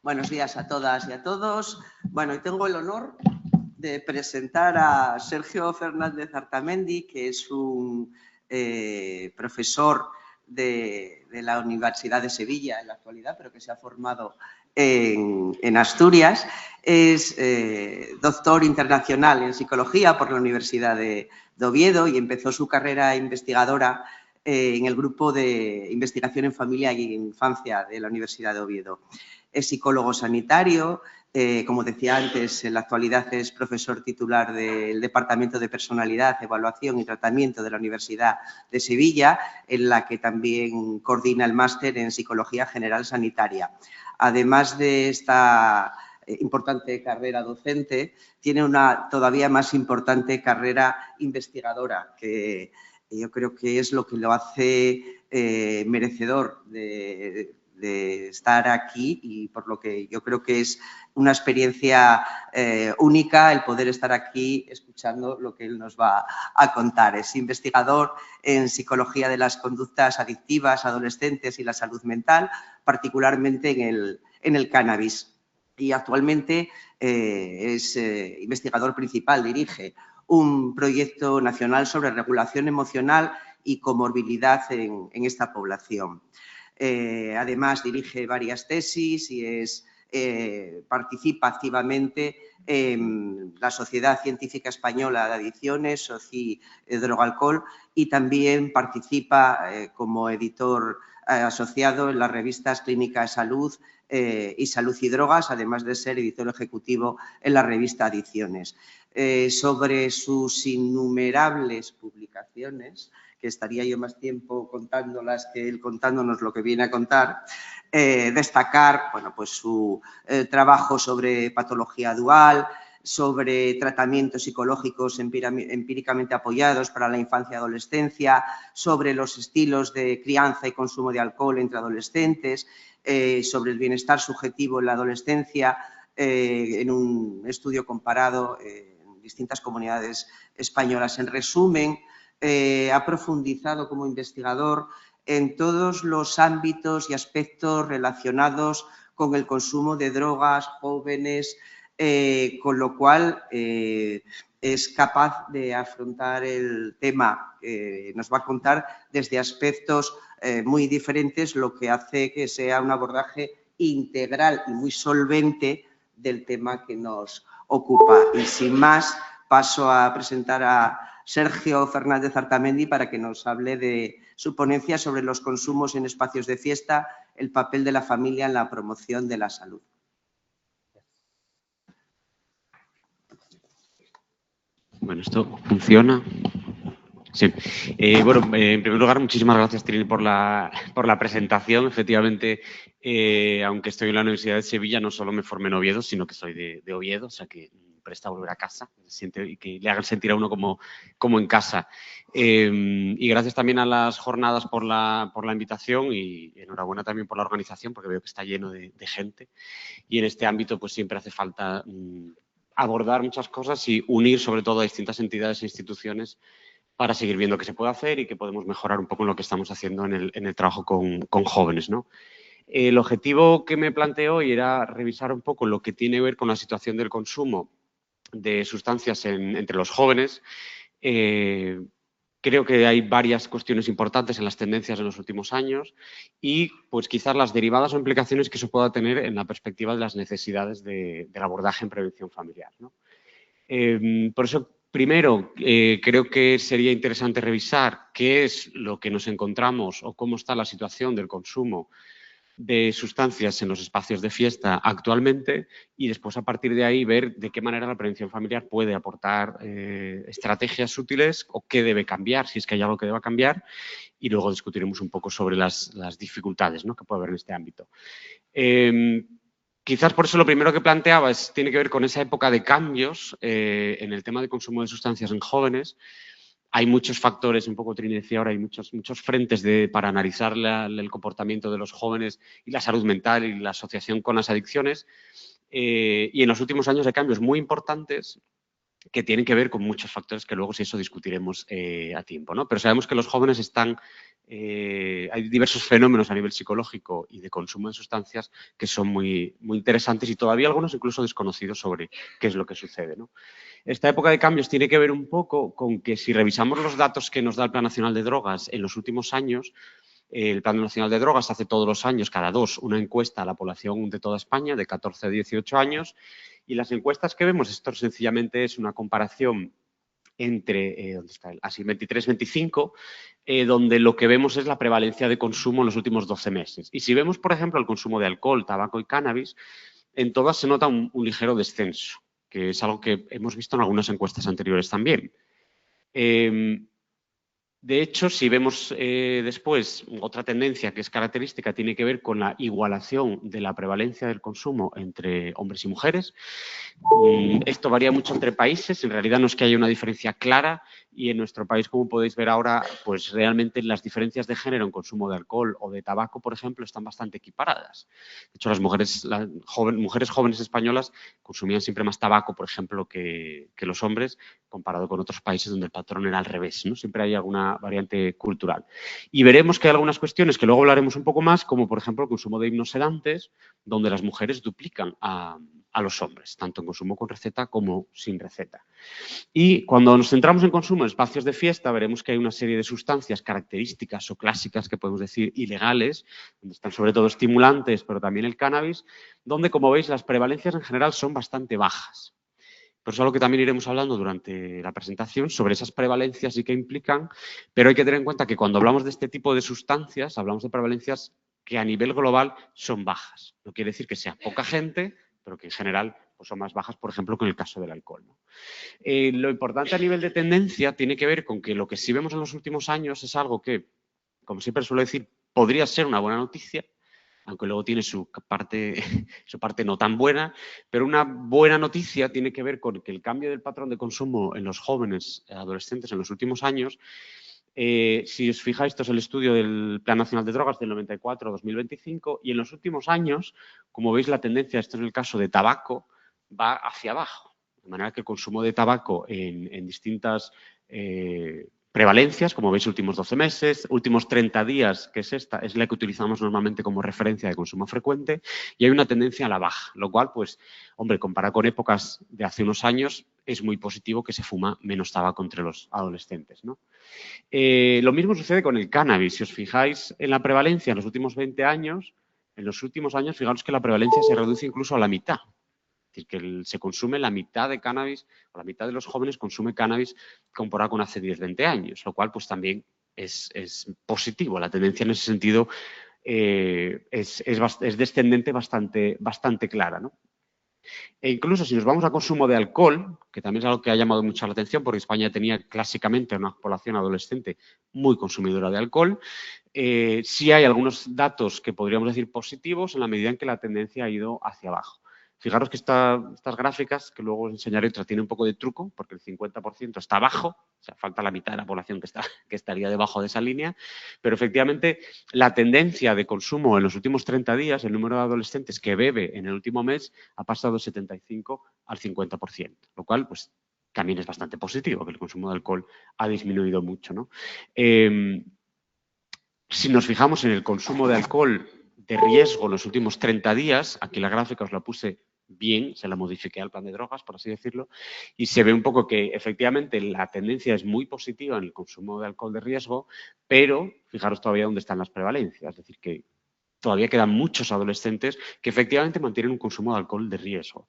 Buenos días a todas y a todos. Bueno, y tengo el honor de presentar a Sergio Fernández Artamendi, que es un profesor de la Universidad de Sevilla en la actualidad, pero que se ha formado en Asturias. Es doctor internacional en psicología por la Universidad de Oviedo y empezó su carrera investigadora en el grupo de investigación en familia y infancia de la Universidad de Oviedo. Es psicólogo sanitario, como decía antes, en la actualidad es profesor titular del Departamento de Personalidad, Evaluación y Tratamiento de la Universidad de Sevilla, en la que también coordina el máster en Psicología General Sanitaria. Además de esta importante carrera docente, tiene una todavía más importante carrera investigadora, que yo creo que es lo que lo hace merecedor de estar aquí y por lo que yo creo que es una experiencia única el poder estar aquí escuchando lo que él nos va a contar. Es investigador en psicología de las conductas adictivas, adolescentes y la salud mental, particularmente en el cannabis. Y actualmente es investigador principal, dirige un proyecto nacional sobre regulación emocional y comorbilidad en esta población. Además, dirige varias tesis y participa activamente en la Sociedad Científica Española de Adicciones, SOCI Drogalcohol, y también participa como editor asociado en las revistas Clínica Salud y Salud y Drogas, además de ser editor ejecutivo en la revista Adicciones. Sobre sus innumerables publicaciones, que estaría yo más tiempo contándolas que él contándonos lo que viene a contar, destacar bueno, pues su trabajo sobre patología dual, sobre tratamientos psicológicos empíricamente apoyados para la infancia y adolescencia, sobre los estilos de crianza y consumo de alcohol entre adolescentes, sobre el bienestar subjetivo en la adolescencia, en un estudio comparado en distintas comunidades españolas. En resumen, ha profundizado como investigador en todos los ámbitos y aspectos relacionados con el consumo de drogas, jóvenes, con lo cual es capaz de afrontar el tema que nos va a contar desde aspectos muy diferentes, lo que hace que sea un abordaje integral y muy solvente del tema que nos ocupa. Y sin más, paso a presentar a Sergio Fernández Artamendi para que nos hable de su ponencia sobre los consumos en espacios de fiesta, el papel de la familia en la promoción de la salud. Bueno, ¿esto funciona? Sí. Bueno, en primer lugar, muchísimas gracias, Trini, por la presentación. Efectivamente, aunque estoy en la Universidad de Sevilla, no solo me formé en Oviedo, sino que soy de Oviedo, o sea que presta volver a casa y que le hagan sentir a uno como en casa. Y gracias también a las jornadas por la invitación y enhorabuena también por la organización, porque veo que está lleno de gente. Y en este ámbito, pues siempre hace falta abordar muchas cosas y unir sobre todo a distintas entidades e instituciones para seguir viendo qué se puede hacer y que podemos mejorar un poco en lo que estamos haciendo en el trabajo con jóvenes, ¿no? El objetivo que me planteé hoy era revisar un poco lo que tiene que ver con la situación del consumo de sustancias entre los jóvenes. Creo que hay varias cuestiones importantes en las tendencias de los últimos años y pues quizás las derivadas o implicaciones que eso pueda tener en la perspectiva de las necesidades del abordaje en prevención familiar, ¿no? Por eso, primero, creo que sería interesante revisar qué es lo que nos encontramos o cómo está la situación del consumo de sustancias en los espacios de fiesta actualmente y después, a partir de ahí, ver de qué manera la prevención familiar puede aportar estrategias útiles o qué debe cambiar, si es que hay algo que deba cambiar, y luego discutiremos un poco sobre las dificultades, ¿no?, que puede haber en este ámbito. Quizás por eso lo primero que planteaba tiene que ver con esa época de cambios en el tema de consumo de sustancias en jóvenes. Hay muchos factores, un poco Trini decía ahora, hay muchos frentes para analizar el comportamiento de los jóvenes y la salud mental y la asociación con las adicciones. Y en los últimos años hay cambios muy importantes que tienen que ver con muchos factores que luego, si eso, discutiremos a tiempo, ¿no? Pero sabemos que los jóvenes están... hay diversos fenómenos a nivel psicológico y de consumo de sustancias que son muy, muy interesantes y todavía algunos incluso desconocidos sobre qué es lo que sucede, ¿no? Esta época de cambios tiene que ver un poco con que si revisamos los datos que nos da el Plan Nacional de Drogas en los últimos años, el Plan Nacional de Drogas hace todos los años, cada 2, una encuesta a la población de toda España de 14 a 18 años y las encuestas que vemos, esto sencillamente es una comparación entre, ¿dónde está? Así, 23-25, donde lo que vemos es la prevalencia de consumo en los últimos 12 meses. Y si vemos, por ejemplo, el consumo de alcohol, tabaco y cannabis, en todas se nota un ligero descenso, que es algo que hemos visto en algunas encuestas anteriores también. De hecho, si vemos después otra tendencia que es característica, tiene que ver con la igualación de la prevalencia del consumo entre hombres y mujeres. Esto varía mucho entre países, en realidad no es que haya una diferencia clara y en nuestro país, como podéis ver ahora, pues realmente las diferencias de género en consumo de alcohol o de tabaco, por ejemplo, están bastante equiparadas. De hecho, las mujeres jóvenes españolas consumían siempre más tabaco, por ejemplo, que los hombres, comparado con otros países donde el patrón era al revés, ¿no? Siempre hay alguna variante cultural. Y veremos que hay algunas cuestiones que luego hablaremos un poco más, como por ejemplo el consumo de hipnosedantes, donde las mujeres duplican a los hombres, tanto en consumo con receta como sin receta. Y cuando nos centramos en consumo en espacios de fiesta, veremos que hay una serie de sustancias características o clásicas, que podemos decir ilegales, donde están sobre todo estimulantes, pero también el cannabis, donde, como veis, las prevalencias en general son bastante bajas. Por eso es algo que también iremos hablando durante la presentación sobre esas prevalencias y qué implican, pero hay que tener en cuenta que cuando hablamos de este tipo de sustancias, hablamos de prevalencias que a nivel global son bajas. No quiere decir que sea poca gente, pero que en general pues son más bajas, por ejemplo, que en el caso del alcohol, ¿no? Lo importante a nivel de tendencia tiene que ver con que lo que sí vemos en los últimos años es algo que, como siempre suelo decir, podría ser una buena noticia, aunque luego tiene su parte no tan buena, pero una buena noticia tiene que ver con que el cambio del patrón de consumo en los jóvenes adolescentes en los últimos años, si os fijáis, esto es el estudio del Plan Nacional de Drogas del 94 a 2025, y en los últimos años, como veis, la tendencia, esto es el caso de tabaco, va hacia abajo. De manera que el consumo de tabaco en distintas prevalencias, como veis, últimos 12 meses, últimos 30 días, que es esta, es la que utilizamos normalmente como referencia de consumo frecuente, y hay una tendencia a la baja, lo cual, pues, hombre, comparado con épocas de hace unos años, es muy positivo que se fuma menos tabaco entre los adolescentes, ¿no? Lo mismo sucede con el cannabis. Si os fijáis en la prevalencia en los últimos 20 años, en los últimos años, fijaros que la prevalencia se reduce incluso a la mitad. Es decir, que se consume la mitad de cannabis, o la mitad de los jóvenes consume cannabis comparado con hace 10, 20 años, lo cual pues también es positivo. La tendencia en ese sentido es descendente bastante clara, ¿no? E incluso si nos vamos a consumo de alcohol, que también es algo que ha llamado mucho la atención, porque España tenía clásicamente una población adolescente muy consumidora de alcohol, sí hay algunos datos que podríamos decir positivos en la medida en que la tendencia ha ido hacia abajo. Fijaros que estas gráficas, que luego os enseñaré, tienen un poco de truco, porque el 50% está abajo, o sea, falta la mitad de la población que estaría debajo de esa línea, pero efectivamente la tendencia de consumo en los últimos 30 días, el número de adolescentes que bebe en el último mes, ha pasado del 75 al 50%, lo cual, pues, también es bastante positivo, que el consumo de alcohol ha disminuido mucho, ¿no? Si nos fijamos en el consumo de alcohol de riesgo en los últimos 30 días, aquí la gráfica os la puse bien, se la modifiqué al plan de drogas, por así decirlo, y se ve un poco que efectivamente la tendencia es muy positiva en el consumo de alcohol de riesgo, pero fijaros todavía dónde están las prevalencias, es decir, que todavía quedan muchos adolescentes que efectivamente mantienen un consumo de alcohol de riesgo.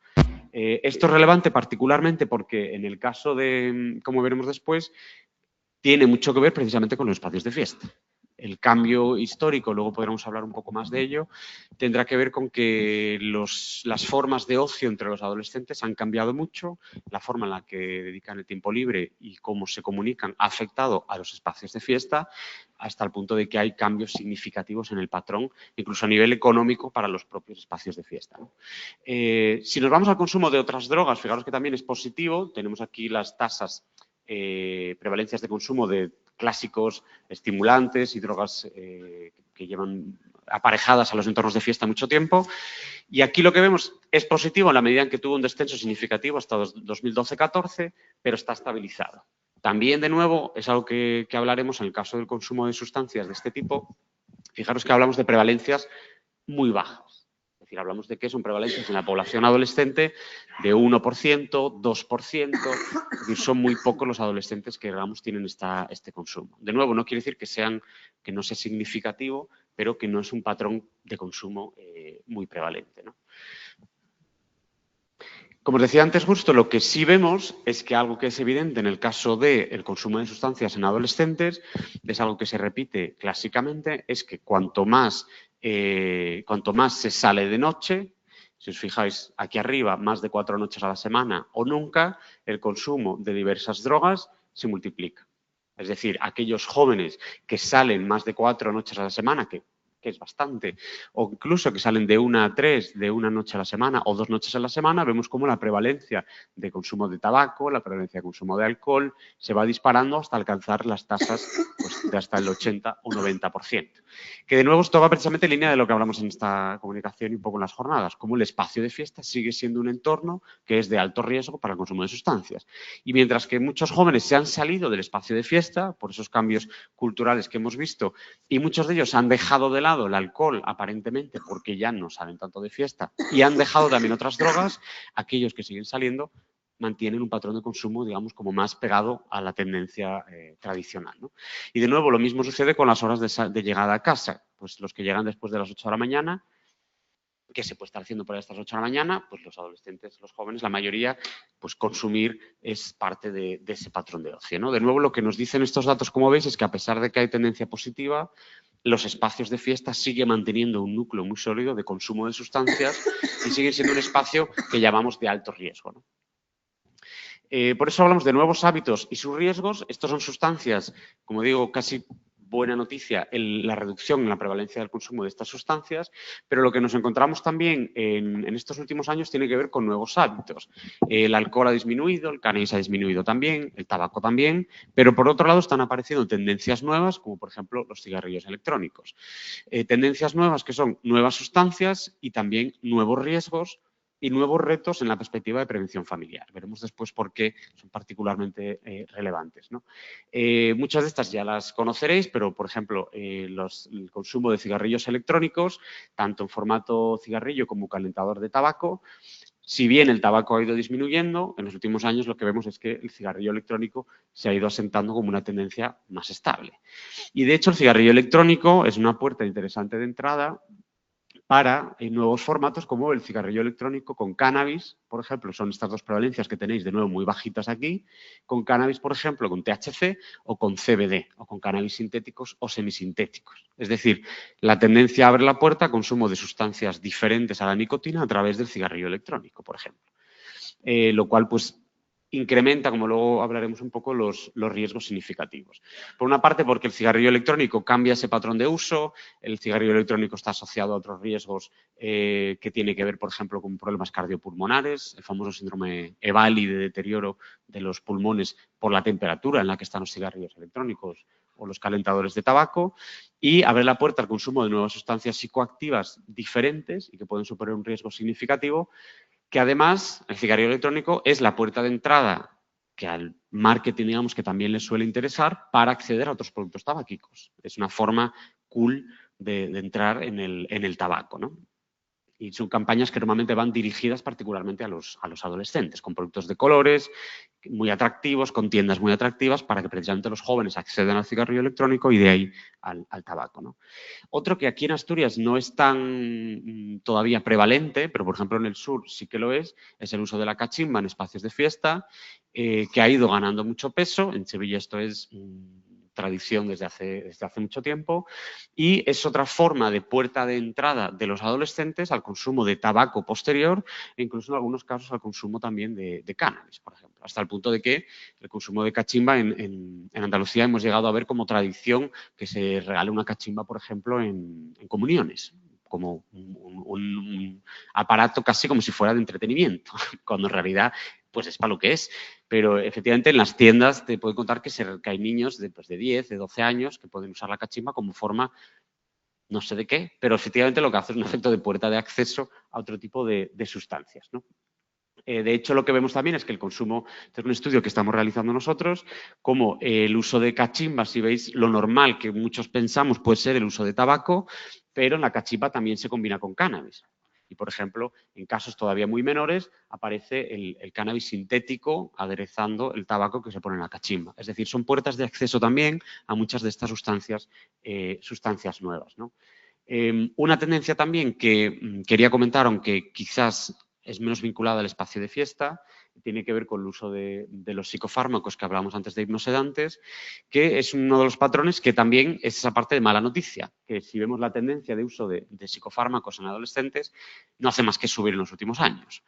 Esto es relevante particularmente porque en el caso de, como veremos después, tiene mucho que ver precisamente con los espacios de fiesta. El cambio histórico, luego podremos hablar un poco más de ello, tendrá que ver con que las formas de ocio entre los adolescentes han cambiado mucho, la forma en la que dedican el tiempo libre y cómo se comunican ha afectado a los espacios de fiesta, hasta el punto de que hay cambios significativos en el patrón, incluso a nivel económico para los propios espacios de fiesta, ¿no? Si nos vamos al consumo de otras drogas, fijaros que también es positivo, tenemos aquí las tasas, prevalencias de consumo de clásicos estimulantes y drogas que llevan aparejadas a los entornos de fiesta mucho tiempo. Y aquí lo que vemos Es positivo en la medida en que tuvo un descenso significativo hasta 2012-14, pero está estabilizado. También, de nuevo, es algo que hablaremos en el caso del consumo de sustancias de este tipo. Fijaros que hablamos de prevalencias muy bajas. Es decir, hablamos de que son prevalencias en la población adolescente de 1%, 2%. Es decir, son muy pocos los adolescentes que, digamos, tienen este consumo. De nuevo, no quiere decir que no sea significativo, pero que no es un patrón de consumo muy prevalente, ¿no? Como os decía antes, justo lo que sí vemos es que algo que es evidente en el caso del consumo de sustancias en adolescentes es algo que se repite clásicamente, es que cuanto más se sale de noche, si os fijáis aquí arriba, más de 4 noches a la semana o nunca, el consumo de diversas drogas se multiplica. Es decir, aquellos jóvenes que salen más de 4 noches a la semana, que es bastante, o incluso que salen de 1 a 3, de una noche a la semana o 2 noches a la semana, vemos cómo la prevalencia de consumo de tabaco, la prevalencia de consumo de alcohol, se va disparando hasta alcanzar las tasas pues, de hasta el 80 o 90%. Que de nuevo esto va precisamente en línea de lo que hablamos en esta comunicación y un poco en las jornadas, cómo el espacio de fiesta sigue siendo un entorno que es de alto riesgo para el consumo de sustancias. Y mientras que muchos jóvenes se han salido del espacio de fiesta por esos cambios culturales que hemos visto y muchos de ellos han dejado de lado el alcohol aparentemente porque ya no salen tanto de fiesta y han dejado también otras drogas, aquellos que siguen saliendo mantienen un patrón de consumo, digamos, como más pegado a la tendencia tradicional, ¿no? Y de nuevo, lo mismo sucede con las horas de llegada a casa. Pues los que llegan después de las 8 de la mañana, ¿qué se puede estar haciendo por estas 8 de la mañana? Pues los adolescentes, los jóvenes, la mayoría, pues consumir es parte de ese patrón de ocio, ¿no? De nuevo, lo que nos dicen estos datos, como veis, es que a pesar de que hay tendencia positiva, los espacios de fiesta siguen manteniendo un núcleo muy sólido de consumo de sustancias y siguen siendo un espacio que llamamos de alto riesgo, ¿no? Por eso hablamos de nuevos hábitos y sus riesgos. Estos son sustancias, como digo, casi buena noticia, la reducción en la prevalencia del consumo de estas sustancias, pero lo que nos encontramos también en estos últimos años tiene que ver con nuevos hábitos. El alcohol ha disminuido, el cannabis ha disminuido también, el tabaco también, pero por otro lado están apareciendo tendencias nuevas, como por ejemplo los cigarrillos electrónicos. Tendencias nuevas que son nuevas sustancias y también nuevos riesgos y nuevos retos en la perspectiva de prevención familiar. Veremos después por qué son particularmente relevantes, ¿no? Muchas de estas ya las conoceréis, pero, por ejemplo, el consumo de cigarrillos electrónicos, tanto en formato cigarrillo como calentador de tabaco. Si bien el tabaco ha ido disminuyendo, en los últimos años lo que vemos es que el cigarrillo electrónico se ha ido asentando como una tendencia más estable. Y, de hecho, el cigarrillo electrónico es una puerta interesante de entrada para nuevos formatos como el cigarrillo electrónico con cannabis, por ejemplo, son estas dos prevalencias que tenéis de nuevo muy bajitas aquí, con cannabis, por ejemplo, con THC o con CBD o con cannabis sintéticos o semisintéticos. Es decir, la tendencia abre la puerta a consumo de sustancias diferentes a la nicotina a través del cigarrillo electrónico, por ejemplo. Lo cual, pues, incrementa, como luego hablaremos un poco, los riesgos significativos. Por una parte, porque el cigarrillo electrónico cambia ese patrón de uso, el cigarrillo electrónico está asociado a otros riesgos que tiene que ver, por ejemplo, con problemas cardiopulmonares, el famoso síndrome EVALI de deterioro de los pulmones por la temperatura en la que están los cigarrillos electrónicos o los calentadores de tabaco, y abre la puerta al consumo de nuevas sustancias psicoactivas diferentes y que pueden suponer un riesgo significativo, que además el cigarrillo electrónico es la puerta de entrada que al marketing, digamos, que también les suele interesar para acceder a otros productos tabáquicos. Es una forma cool de entrar en el tabaco, ¿no? Y son campañas que normalmente van dirigidas particularmente a los adolescentes, con productos de colores muy atractivos, con tiendas muy atractivas, para que precisamente los jóvenes accedan al cigarrillo electrónico y de ahí al tabaco, ¿no? Otro que aquí en Asturias no es tan todavía prevalente, pero por ejemplo en el sur sí que lo es el uso de la cachimba en espacios de fiesta, que ha ido ganando mucho peso. En Sevilla esto es tradición desde hace mucho tiempo, y es otra forma de puerta de entrada de los adolescentes al consumo de tabaco posterior e incluso en algunos casos al consumo también de cannabis, por ejemplo, hasta el punto de que el consumo de cachimba en Andalucía hemos llegado a ver como tradición que se regale una cachimba, por ejemplo, en comuniones, como un aparato casi como si fuera de entretenimiento, cuando en realidad pues es para lo que es. Pero efectivamente en las tiendas te puedo contar que hay niños de 10, de 12 años que pueden usar la cachimba como forma no sé de qué, pero efectivamente lo que hace es un efecto de puerta de acceso a otro tipo de sustancias, ¿no? De hecho, lo que vemos también es que el consumo, este es un estudio que estamos realizando nosotros, como el uso de cachimba, si veis, lo normal que muchos pensamos puede ser el uso de tabaco, pero en la cachimba también se combina con cannabis. Y, por ejemplo, en casos todavía muy menores, aparece el cannabis sintético aderezando el tabaco que se pone en la cachimba. Es decir, son puertas de acceso también a muchas de estas sustancias nuevas, ¿no? Una tendencia también que quería comentar, aunque quizás es menos vinculada al espacio de fiesta, tiene que ver con el uso de los psicofármacos que hablábamos antes de hipnosedantes, que es uno de los patrones que también es esa parte de mala noticia, que si vemos la tendencia de uso de psicofármacos en adolescentes, no hace más que subir en los últimos años.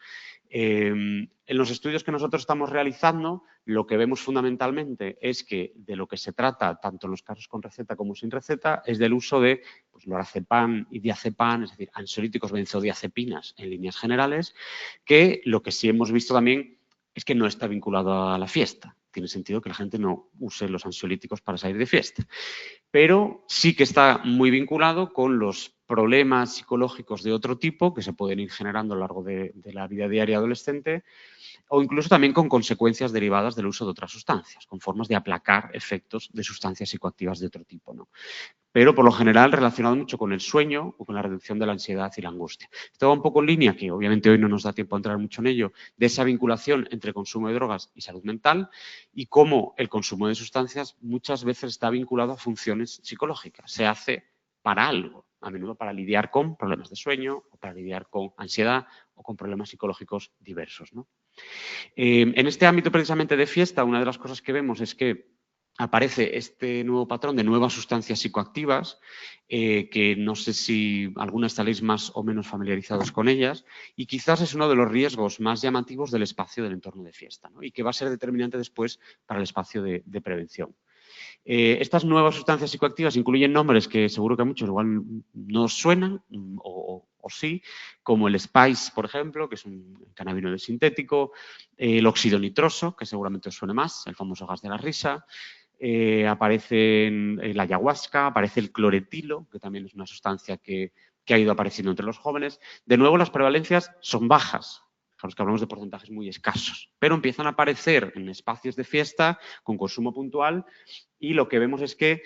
En los estudios que nosotros estamos realizando, lo que vemos fundamentalmente es que de lo que se trata, tanto en los casos con receta como sin receta, es del uso de lorazepam y diazepam, es decir, ansiolíticos benzodiazepinas en líneas generales, que lo que sí hemos visto también es que no está vinculado a la fiesta. Tiene sentido que la gente no use los ansiolíticos para salir de fiesta. Pero sí que está muy vinculado con los problemas psicológicos de otro tipo que se pueden ir generando a lo largo de la vida diaria adolescente, o incluso también con consecuencias derivadas del uso de otras sustancias, con formas de aplacar efectos de sustancias psicoactivas de otro tipo, ¿no? Pero por lo general relacionado mucho con el sueño o con la reducción de la ansiedad y la angustia. Esto va un poco en línea, que obviamente hoy no nos da tiempo a entrar mucho en ello, de esa vinculación entre consumo de drogas y salud mental y cómo el consumo de sustancias muchas veces está vinculado a funciones psicológicas. Se hace para algo, a menudo para lidiar con problemas de sueño o para lidiar con ansiedad o con problemas psicológicos diversos, ¿no? En este ámbito precisamente de fiesta, una de las cosas que vemos es que aparece este nuevo patrón de nuevas sustancias psicoactivas, que no sé si algunas estaréis más o menos familiarizados con ellas, y quizás es uno de los riesgos más llamativos del espacio del entorno de fiesta, ¿no? Y que va a ser determinante después para el espacio de prevención. Estas nuevas sustancias psicoactivas incluyen nombres que seguro que a muchos igual no os suenan, o sí, como el Spice, por ejemplo, que es un cannabinoide sintético, el óxido nitroso, que seguramente os suene más, el famoso gas de la risa, aparece la ayahuasca, aparece el cloretilo, que también es una sustancia que ha ido apareciendo entre los jóvenes. De nuevo, las prevalencias son bajas. Fijaros que hablamos de porcentajes muy escasos, pero empiezan a aparecer en espacios de fiesta con consumo puntual y lo que vemos es que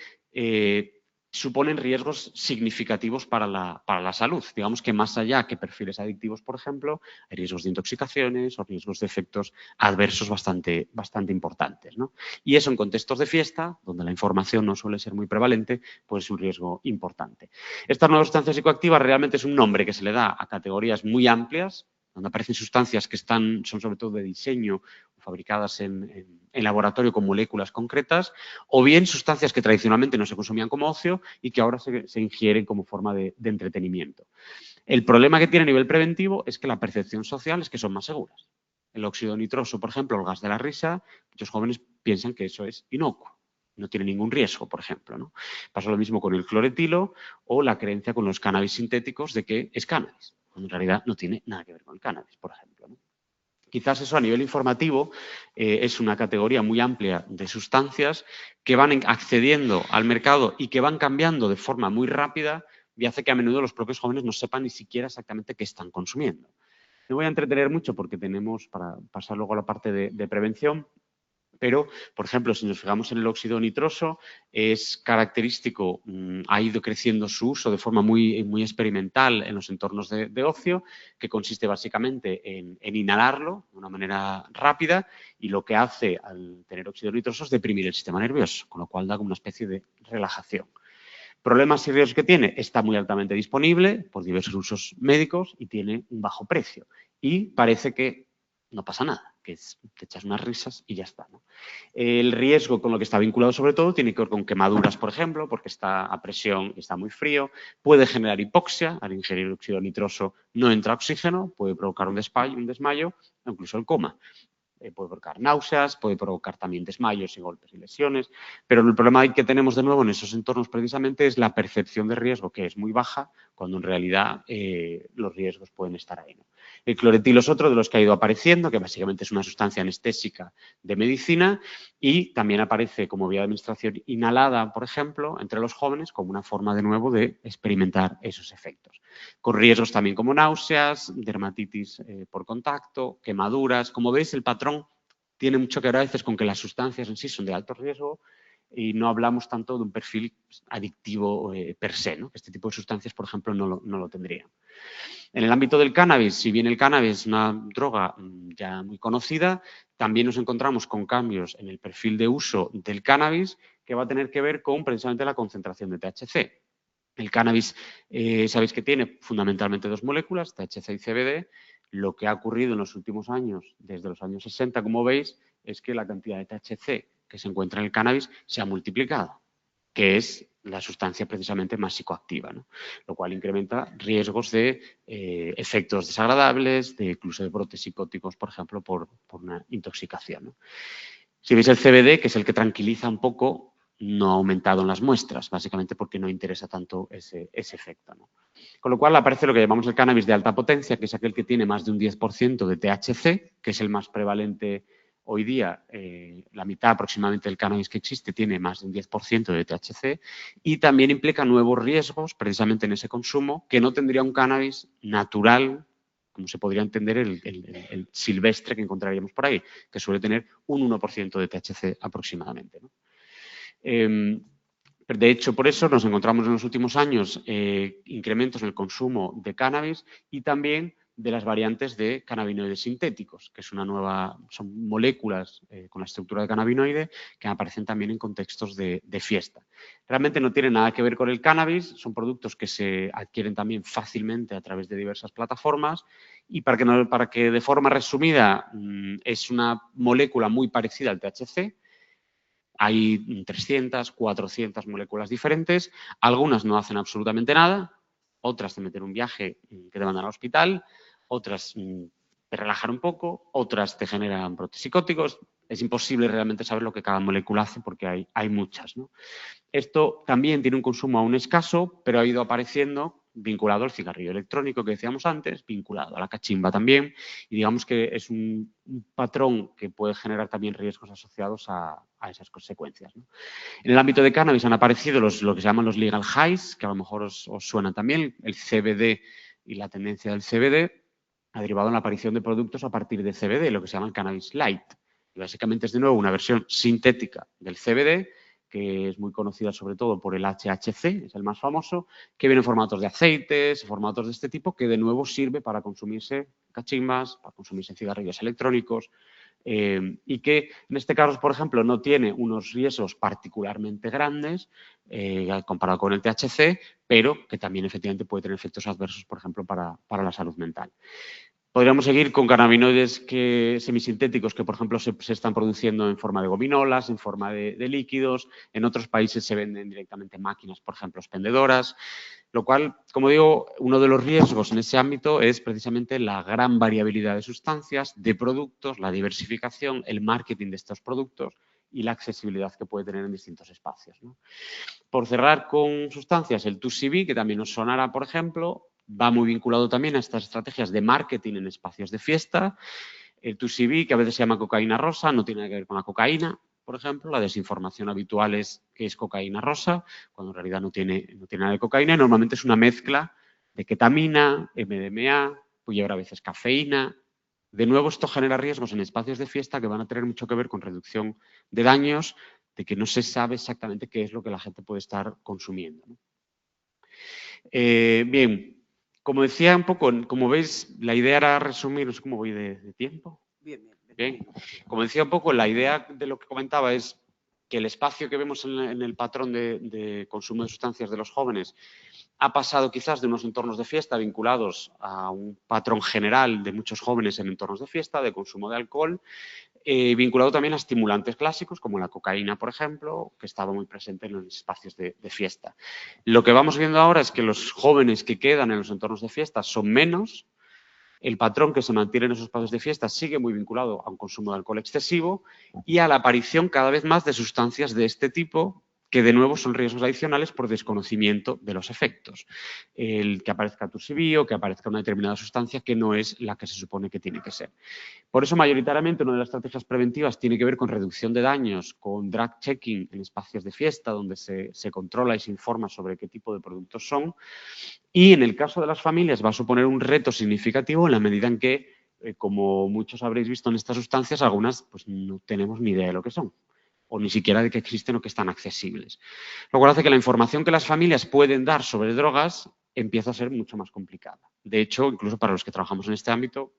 suponen riesgos significativos para la salud. Digamos que más allá que perfiles adictivos, por ejemplo, hay riesgos de intoxicaciones o riesgos de efectos adversos bastante importantes, ¿no? Y eso en contextos de fiesta, donde la información no suele ser muy prevalente, pues es un riesgo importante. Estas nuevas sustancias psicoactivas realmente es un nombre que se le da a categorías muy amplias, donde aparecen sustancias que son sobre todo de diseño, fabricadas en laboratorio con moléculas concretas, o bien sustancias que tradicionalmente no se consumían como ocio y que ahora se ingieren como forma de entretenimiento. El problema que tiene a nivel preventivo es que la percepción social es que son más seguras. El óxido nitroso, por ejemplo, el gas de la risa, muchos jóvenes piensan que eso es inocuo, no tiene ningún riesgo, por ejemplo, ¿no? Pasa lo mismo con el cloretilo o la creencia con los cannabis sintéticos de que es cannabis, cuando en realidad no tiene nada que ver con el cannabis, por ejemplo, ¿no? Quizás eso a nivel informativo es una categoría muy amplia de sustancias que van accediendo al mercado y que van cambiando de forma muy rápida y hace que a menudo los propios jóvenes no sepan ni siquiera exactamente qué están consumiendo. No voy a entretener mucho porque tenemos para pasar luego a la parte de prevención. Pero, por ejemplo, si nos fijamos en el óxido nitroso, es característico, ha ido creciendo su uso de forma muy experimental en los entornos de ocio, que consiste básicamente en inhalarlo de una manera rápida y lo que hace al tener óxido nitroso es deprimir el sistema nervioso, con lo cual da como una especie de relajación. ¿Problemas y riesgos que tiene? Está muy altamente disponible por diversos usos médicos y tiene un bajo precio. Y parece que no pasa nada, que te echas unas risas y ya está, ¿no? El riesgo con lo que está vinculado sobre todo tiene que ver con quemaduras, por ejemplo, porque está a presión y está muy frío. Puede generar hipoxia, al ingerir óxido nitroso no entra oxígeno, puede provocar un desmayo o incluso el coma. Puede provocar náuseas, puede provocar también desmayos y golpes y lesiones, pero el problema que tenemos de nuevo en esos entornos precisamente es la percepción de riesgo, que es muy baja, cuando en realidad los riesgos pueden estar ahí, ¿no? El cloretil es otro de los que ha ido apareciendo, que básicamente es una sustancia anestésica de medicina y también aparece como vía de administración inhalada, por ejemplo, entre los jóvenes como una forma de nuevo de experimentar esos efectos. Con riesgos también como náuseas, dermatitis por contacto, quemaduras. Como veis, el patrón tiene mucho que ver a veces con que las sustancias en sí son de alto riesgo y no hablamos tanto de un perfil adictivo per se, ¿no? Este tipo de sustancias, por ejemplo, no lo tendrían. En el ámbito del cannabis, si bien el cannabis es una droga ya muy conocida, también nos encontramos con cambios en el perfil de uso del cannabis que va a tener que ver con precisamente la concentración de THC. El cannabis, sabéis que tiene fundamentalmente dos moléculas, THC y CBD. Lo que ha ocurrido en los últimos años, desde los años 60, como veis, es que la cantidad de THC que se encuentra en el cannabis se ha multiplicado, que es la sustancia precisamente más psicoactiva, ¿no? Lo cual incrementa riesgos de efectos desagradables, de incluso de brotes psicóticos, por ejemplo, por una intoxicación, ¿no? Si veis el CBD, que es el que tranquiliza un poco, no ha aumentado en las muestras, básicamente porque no interesa tanto ese efecto, ¿no? Con lo cual aparece lo que llamamos el cannabis de alta potencia, que es aquel que tiene más de un 10% de THC, que es el más prevalente hoy día. La mitad aproximadamente del cannabis que existe tiene más de un 10% de THC y también implica nuevos riesgos precisamente en ese consumo que no tendría un cannabis natural, como se podría entender el silvestre que encontraríamos por ahí, que suele tener un 1% de THC aproximadamente, ¿no? De hecho, por eso nos encontramos en los últimos años incrementos en el consumo de cannabis y también de las variantes de cannabinoides sintéticos, que es son moléculas con la estructura de cannabinoide que aparecen también en contextos de fiesta. Realmente no tienen nada que ver con el cannabis, son productos que se adquieren también fácilmente a través de diversas plataformas y para que de forma resumida es una molécula muy parecida al THC. Hay 300, 400 moléculas diferentes, algunas no hacen absolutamente nada, otras te meten un viaje que te mandan al hospital, otras te relajan un poco, otras te generan brotes psicóticos. Es imposible realmente saber lo que cada molécula hace porque hay muchas, ¿no? Esto también tiene un consumo aún escaso, pero ha ido apareciendo vinculado al cigarrillo electrónico que decíamos antes, vinculado a la cachimba también, y digamos que es un patrón que puede generar también riesgos asociados a esas consecuencias, ¿no? En el ámbito de cannabis han aparecido lo que se llaman los legal highs, que a lo mejor os suenan también, el CBD y la tendencia del CBD ha derivado en la aparición de productos a partir de CBD, lo que se llama el cannabis light. Y básicamente es de nuevo una versión sintética del CBD, que es muy conocida sobre todo por el HHC, es el más famoso, que viene en formatos de aceites, formatos de este tipo, que de nuevo sirve para consumirse cachimbas, para consumirse cigarrillos electrónicos, y que en este caso, por ejemplo, no tiene unos riesgos particularmente grandes comparado con el THC, pero que también efectivamente puede tener efectos adversos, por ejemplo, para la salud mental. Podríamos seguir con cannabinoides semisintéticos que, por ejemplo, se están produciendo en forma de gominolas, en forma de líquidos. En otros países se venden directamente en máquinas, por ejemplo, expendedoras. Lo cual, como digo, uno de los riesgos en ese ámbito es precisamente la gran variabilidad de sustancias, de productos, la diversificación, el marketing de estos productos y la accesibilidad que puede tener en distintos espacios, ¿no? Por cerrar con sustancias, el 2CB, que también os sonará, por ejemplo, va muy vinculado también a estas estrategias de marketing en espacios de fiesta. El 2CB, que a veces se llama cocaína rosa, no tiene nada que ver con la cocaína, por ejemplo. La desinformación habitual es que es cocaína rosa, cuando en realidad no tiene nada de cocaína. Y normalmente es una mezcla de ketamina, MDMA, puede llevar a veces cafeína. De nuevo, esto genera riesgos en espacios de fiesta que van a tener mucho que ver con reducción de daños, de que no se sabe exactamente qué es lo que la gente puede estar consumiendo, ¿no? Bien, como decía un poco, como veis, la idea era resumir, no sé cómo voy de tiempo. Bien, como decía un poco, la idea de lo que comentaba es que el espacio que vemos en el patrón de consumo de sustancias de los jóvenes ha pasado quizás de unos entornos de fiesta vinculados a un patrón general de muchos jóvenes en entornos de fiesta, de consumo de alcohol, vinculado también a estimulantes clásicos como la cocaína, por ejemplo, que estaba muy presente en los espacios de fiesta. Lo que vamos viendo ahora es que los jóvenes que quedan en los entornos de fiesta son menos. El patrón que se mantiene en esos espacios de fiesta sigue muy vinculado a un consumo de alcohol excesivo y a la aparición cada vez más de sustancias de este tipo que de nuevo son riesgos adicionales por desconocimiento de los efectos. El que aparezca tursibio, que aparezca una determinada sustancia que no es la que se supone que tiene que ser. Por eso, mayoritariamente, una de las estrategias preventivas tiene que ver con reducción de daños, con drug checking en espacios de fiesta, donde se controla y se informa sobre qué tipo de productos son. Y en el caso de las familias va a suponer un reto significativo en la medida en que, como muchos habréis visto en estas sustancias, algunas pues, no tenemos ni idea de lo que son, o ni siquiera de que existen o que están accesibles. Lo cual hace que la información que las familias pueden dar sobre drogas empieza a ser mucho más complicada. De hecho, incluso para los que trabajamos en este ámbito,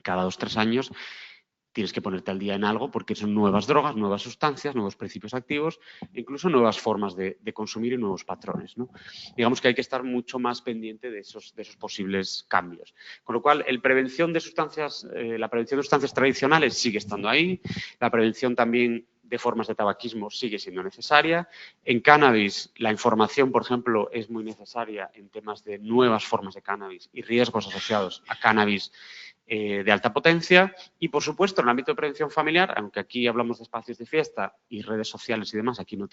cada 2 o 3 años tienes que ponerte al día en algo porque son nuevas drogas, nuevas sustancias, nuevos principios activos, incluso nuevas formas de consumir y nuevos patrones, ¿no? Digamos que hay que estar mucho más pendiente de esos posibles cambios. Con lo cual, la prevención de sustancias tradicionales sigue estando ahí, la prevención también de formas de tabaquismo sigue siendo necesaria. En cannabis, la información, por ejemplo, es muy necesaria en temas de nuevas formas de cannabis y riesgos asociados a cannabis de alta potencia y, por supuesto, en el ámbito de prevención familiar, aunque aquí hablamos de espacios de fiesta y redes sociales y demás, aquí no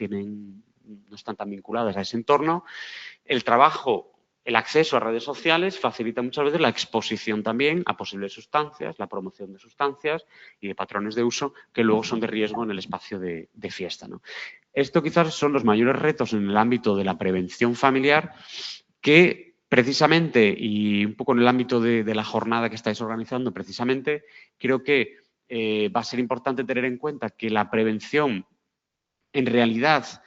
están tan vinculadas a ese entorno, el trabajo, el acceso a redes sociales facilita muchas veces la exposición también a posibles sustancias, la promoción de sustancias y de patrones de uso que luego son de riesgo en el espacio de fiesta, ¿no? Esto quizás son los mayores retos en el ámbito de la prevención familiar que precisamente, y un poco en el ámbito de la jornada que estáis organizando, precisamente, creo que va a ser importante tener en cuenta que la prevención, en realidad,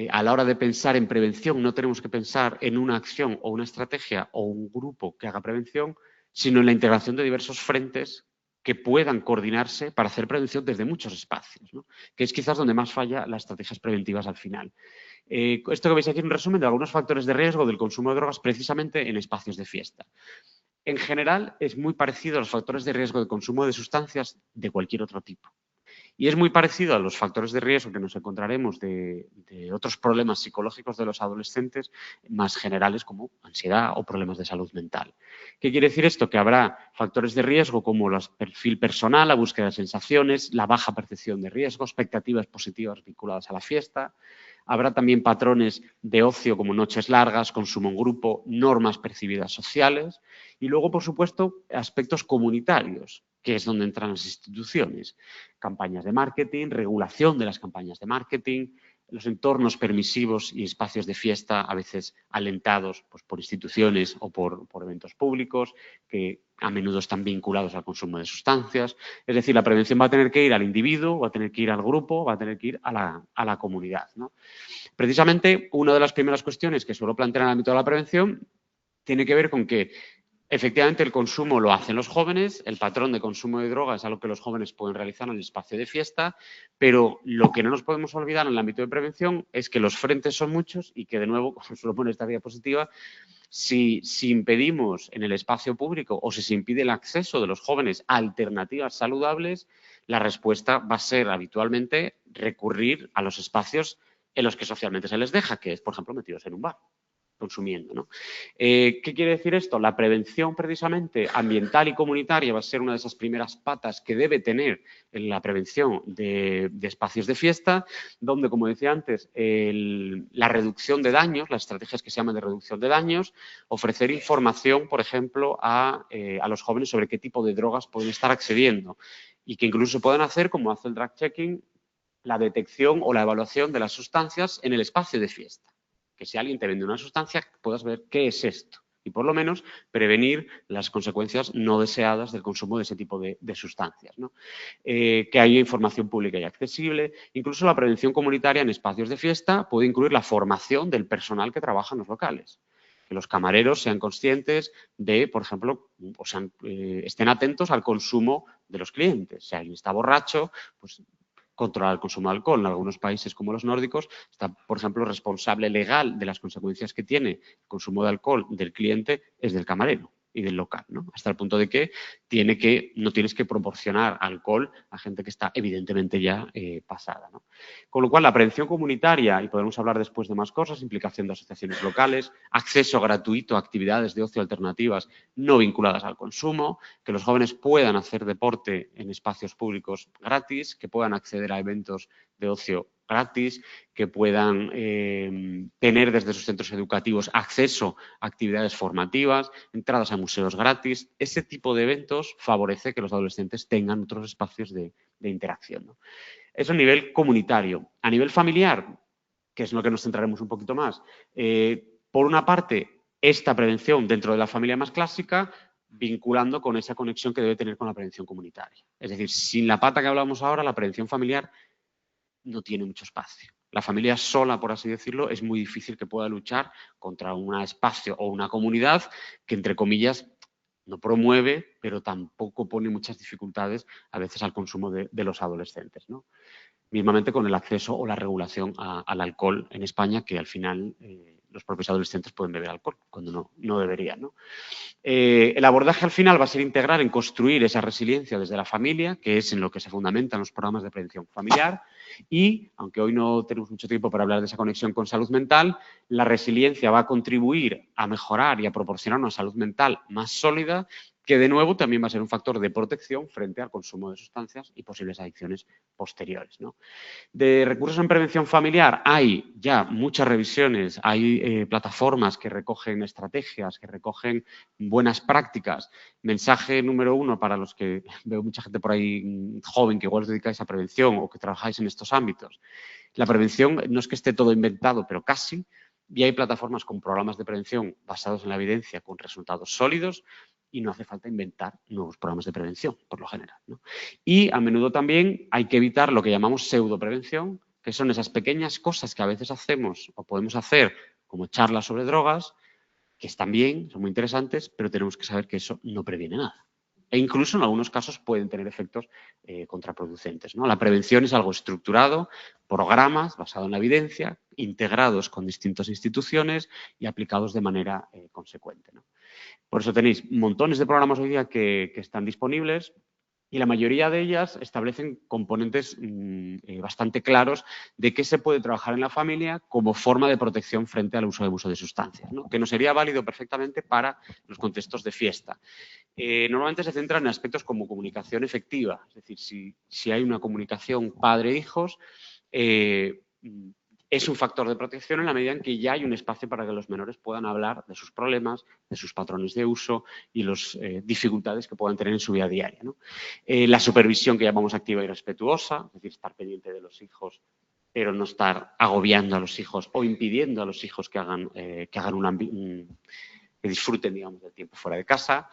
a la hora de pensar en prevención, no tenemos que pensar en una acción o una estrategia o un grupo que haga prevención, sino en la integración de diversos frentes que puedan coordinarse para hacer prevención desde muchos espacios, ¿no? Que es quizás donde más falla las estrategias preventivas al final. Esto que veis aquí es un resumen de algunos factores de riesgo del consumo de drogas precisamente en espacios de fiesta. En general, es muy parecido a los factores de riesgo de consumo de sustancias de cualquier otro tipo. Y es muy parecido a los factores de riesgo que nos encontraremos de otros problemas psicológicos de los adolescentes más generales como ansiedad o problemas de salud mental. ¿Qué quiere decir esto? Que habrá factores de riesgo como el perfil personal, la búsqueda de sensaciones, la baja percepción de riesgo, expectativas positivas vinculadas a la fiesta. Habrá también patrones de ocio como noches largas, consumo en grupo, normas percibidas sociales y luego, por supuesto, aspectos comunitarios, que es donde entran las instituciones. Campañas de marketing, regulación de las campañas de marketing, los entornos permisivos y espacios de fiesta a veces alentados pues, por instituciones o por eventos públicos que a menudo están vinculados al consumo de sustancias. Es decir, la prevención va a tener que ir al individuo, va a tener que ir al grupo, va a tener que ir a la comunidad, ¿no? Precisamente, una de las primeras cuestiones que suelo plantear en el ámbito de la prevención tiene que ver con que efectivamente el consumo lo hacen los jóvenes, el patrón de consumo de drogas es algo que los jóvenes pueden realizar en el espacio de fiesta, pero lo que no nos podemos olvidar en el ámbito de prevención es que los frentes son muchos y que, de nuevo, como suelo poner esta diapositiva, si impedimos en el espacio público o si se impide el acceso de los jóvenes a alternativas saludables, la respuesta va a ser habitualmente recurrir a los espacios en los que socialmente se les deja, que es, por ejemplo, metidos en un bar, consumiendo, ¿no? ¿Qué quiere decir esto? La prevención precisamente ambiental y comunitaria va a ser una de esas primeras patas que debe tener en la prevención de espacios de fiesta, donde, como decía antes, la reducción de daños, las estrategias que se llaman de reducción de daños, ofrecer información, por ejemplo, a los jóvenes sobre qué tipo de drogas pueden estar accediendo y que incluso se puedan hacer, como hace el drug checking, la detección o la evaluación de las sustancias en el espacio de fiesta. Que si alguien te vende una sustancia, puedas ver qué es esto y, por lo menos, prevenir las consecuencias no deseadas del consumo de ese tipo de sustancias, ¿no? Que haya información pública y accesible. Incluso la prevención comunitaria en espacios de fiesta puede incluir la formación del personal que trabaja en los locales. Que los camareros sean conscientes de, por ejemplo, estén atentos al consumo de los clientes. Si alguien está borracho, pues controlar el consumo de alcohol. En algunos países como los nórdicos está, por ejemplo, responsable legal de las consecuencias que tiene el consumo de alcohol del cliente es del camarero y del local, ¿no? Hasta el punto de que no tienes que proporcionar alcohol a gente que está evidentemente ya pasada, ¿no? Con lo cual, la prevención comunitaria, y podemos hablar después de más cosas, implicación de asociaciones locales, acceso gratuito a actividades de ocio alternativas no vinculadas al consumo, que los jóvenes puedan hacer deporte en espacios públicos gratis, que puedan acceder a eventos de ocio gratis, que puedan tener desde sus centros educativos acceso a actividades formativas, entradas a museos gratis. Ese tipo de eventos favorece que los adolescentes tengan otros espacios de interacción, ¿no? Eso a nivel comunitario. A nivel familiar, que es en lo que nos centraremos un poquito más, por una parte, esta prevención dentro de la familia más clásica, vinculando con esa conexión que debe tener con la prevención comunitaria. Es decir, sin la pata que hablamos ahora, la prevención familiar no tiene mucho espacio. La familia sola, por así decirlo, es muy difícil que pueda luchar contra un espacio o una comunidad que, entre comillas, no promueve, pero tampoco pone muchas dificultades a veces al consumo de los adolescentes, ¿no? Mismamente con el acceso o la regulación al alcohol en España, que al final los propios adolescentes pueden beber alcohol cuando no deberían, ¿no? El abordaje al final va a ser integral en construir esa resiliencia desde la familia, que es en lo que se fundamentan los programas de prevención familiar, y, aunque hoy no tenemos mucho tiempo para hablar de esa conexión con salud mental, la resiliencia va a contribuir a mejorar y a proporcionar una salud mental más sólida, que de nuevo también va a ser un factor de protección frente al consumo de sustancias y posibles adicciones posteriores, ¿no? De recursos en prevención familiar hay ya muchas revisiones, hay plataformas que recogen estrategias, que recogen buenas prácticas. Mensaje número 1 para los que veo mucha gente por ahí joven que igual os dedicáis a prevención o que trabajáis en estos ámbitos. La prevención no es que esté todo inventado, pero casi. Y hay plataformas con programas de prevención basados en la evidencia con resultados sólidos y no hace falta inventar nuevos programas de prevención, por lo general, ¿no? Y a menudo también hay que evitar lo que llamamos pseudoprevención, que son esas pequeñas cosas que a veces hacemos o podemos hacer, como charlas sobre drogas, que están bien, son muy interesantes, pero tenemos que saber que eso no previene nada. E incluso en algunos casos pueden tener efectos contraproducentes, ¿no? La prevención es algo estructurado, programas basados en la evidencia, integrados con distintas instituciones y aplicados de manera consecuente, ¿no? Por eso tenéis montones de programas hoy día que están disponibles y la mayoría de ellas establecen componentes bastante claros de qué se puede trabajar en la familia como forma de protección frente al uso y abuso de sustancias, ¿no? Que nos sería válido perfectamente para los contextos de fiesta. Normalmente se centran en aspectos como comunicación efectiva, es decir, si hay una comunicación padre-hijos, es un factor de protección en la medida en que ya hay un espacio para que los menores puedan hablar de sus problemas, de sus patrones de uso y las dificultades que puedan tener en su vida diaria, ¿no? La supervisión que llamamos activa y respetuosa, es decir, estar pendiente de los hijos, pero no estar agobiando a los hijos o impidiendo a los hijos que disfruten, digamos, del tiempo fuera de casa,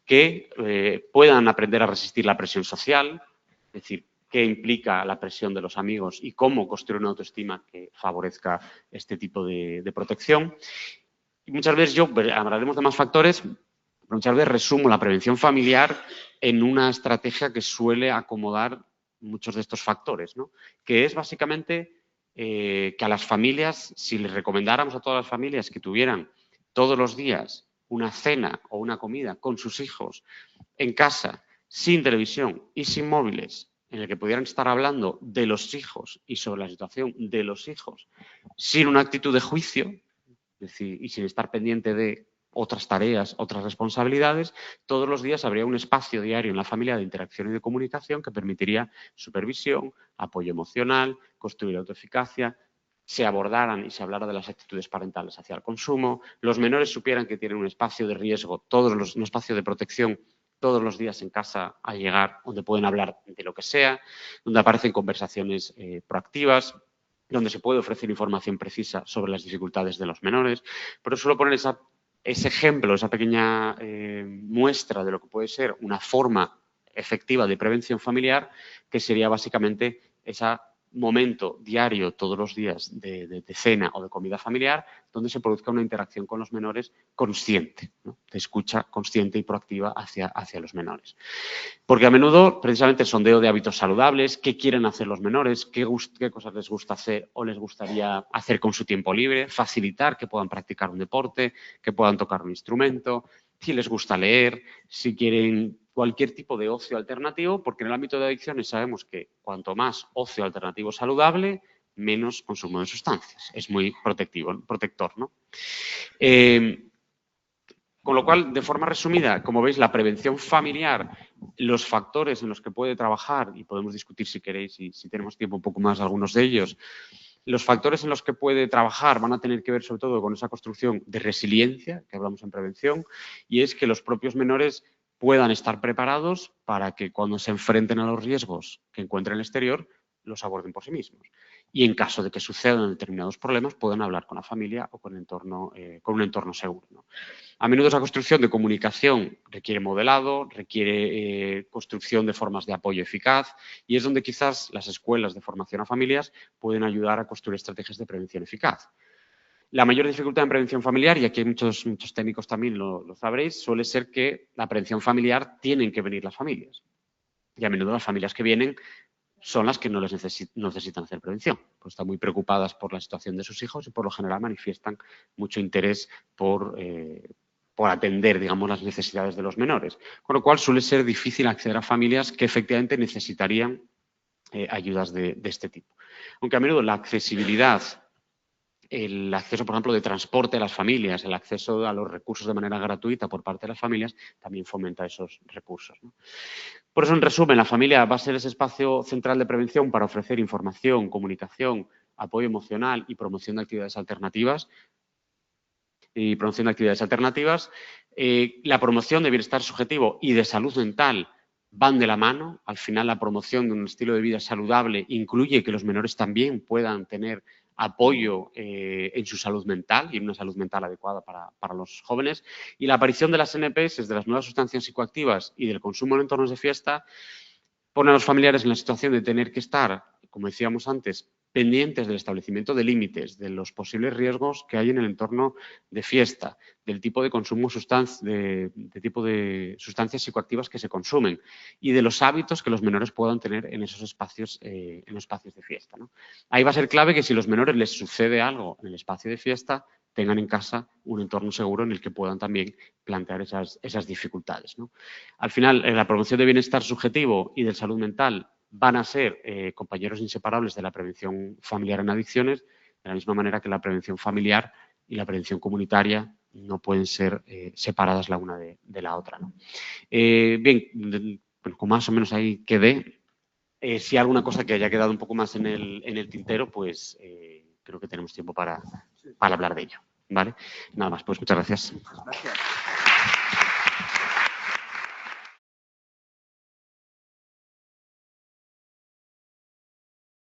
que puedan aprender a resistir la presión social, es decir, qué implica la presión de los amigos y cómo construir una autoestima que favorezca este tipo de protección. Y muchas veces hablaremos de más factores, pero muchas veces resumo la prevención familiar en una estrategia que suele acomodar muchos de estos factores, ¿no? Que es básicamente que a las familias, si les recomendáramos a todas las familias que tuvieran todos los días una cena o una comida con sus hijos en casa, sin televisión y sin móviles, en el que pudieran estar hablando de los hijos y sobre la situación de los hijos, sin una actitud de juicio, es decir, y sin estar pendiente de otras tareas, otras responsabilidades, todos los días habría un espacio diario en la familia de interacción y de comunicación que permitiría supervisión, apoyo emocional, construir autoeficacia, se abordaran y se hablara de las actitudes parentales hacia el consumo, los menores supieran que tienen un espacio de riesgo, un espacio de protección todos los días en casa al llegar, donde pueden hablar de lo que sea, donde aparecen conversaciones proactivas, donde se puede ofrecer información precisa sobre las dificultades de los menores. Pero suelo poner ese ejemplo, esa pequeña muestra de lo que puede ser una forma efectiva de prevención familiar, que sería básicamente ese momento diario, todos los días, de cena o de comida familiar, donde se produzca una interacción con los menores consciente, ¿no? De escucha consciente y proactiva hacia los menores. Porque a menudo, precisamente, el sondeo de hábitos saludables, qué quieren hacer los menores, qué cosas les gusta hacer o les gustaría hacer con su tiempo libre, facilitar que puedan practicar un deporte, que puedan tocar un instrumento, si les gusta leer, si quieren cualquier tipo de ocio alternativo, porque en el ámbito de adicciones sabemos que cuanto más ocio alternativo saludable, menos consumo de sustancias. Es muy protector, ¿no? Con lo cual, de forma resumida, como veis, la prevención familiar, los factores en los que puede trabajar, y podemos discutir si queréis y si tenemos tiempo un poco más algunos de ellos, los factores en los que puede trabajar van a tener que ver sobre todo con esa construcción de resiliencia que hablamos en prevención, y es que los propios menores puedan estar preparados para que cuando se enfrenten a los riesgos que encuentren en el exterior, los aborden por sí mismos. Y en caso de que sucedan determinados problemas, puedan hablar con la familia o con un entorno seguro, ¿no? A menudo esa construcción de comunicación requiere modelado, requiere construcción de formas de apoyo eficaz, y es donde quizás las escuelas de formación a familias pueden ayudar a construir estrategias de prevención eficaz. La mayor dificultad en prevención familiar, y aquí hay muchos técnicos también lo sabréis, suele ser que la prevención familiar tienen que venir las familias. Y a menudo las familias que vienen son las que no necesitan hacer prevención, pues están muy preocupadas por la situación de sus hijos y por lo general manifiestan mucho interés por atender, digamos, las necesidades de los menores. Con lo cual suele ser difícil acceder a familias que efectivamente necesitarían ayudas de este tipo. Aunque a menudo la accesibilidad, el acceso, por ejemplo, de transporte a las familias, el acceso a los recursos de manera gratuita por parte de las familias, también fomenta esos recursos, ¿no? Por eso, en resumen, la familia va a ser ese espacio central de prevención para ofrecer información, comunicación, apoyo emocional y promoción de actividades alternativas. La promoción de bienestar subjetivo y de salud mental van de la mano. Al final, la promoción de un estilo de vida saludable incluye que los menores también puedan tener apoyo en su salud mental y en una salud mental adecuada para los jóvenes. Y la aparición de las NPS, de las nuevas sustancias psicoactivas y del consumo en entornos de fiesta, pone a los familiares en la situación de tener que estar, como decíamos antes, pendientes del establecimiento de límites, de los posibles riesgos que hay en el entorno de fiesta, del tipo de consumo tipo de sustancias psicoactivas que se consumen y de los hábitos que los menores puedan tener en esos espacios, en los espacios de fiesta, ¿no? Ahí va a ser clave que si a los menores les sucede algo en el espacio de fiesta, tengan en casa un entorno seguro en el que puedan también plantear esas dificultades, ¿no? Al final, la promoción de bienestar subjetivo y de salud mental van a ser compañeros inseparables de la prevención familiar en adicciones, de la misma manera que la prevención familiar y la prevención comunitaria no pueden ser separadas la una de la otra, ¿no? Bien, con más o menos ahí quedé. Si hay alguna cosa que haya quedado un poco más en el tintero, pues creo que tenemos tiempo para hablar de ello, ¿vale? Nada más, pues muchas gracias. Gracias.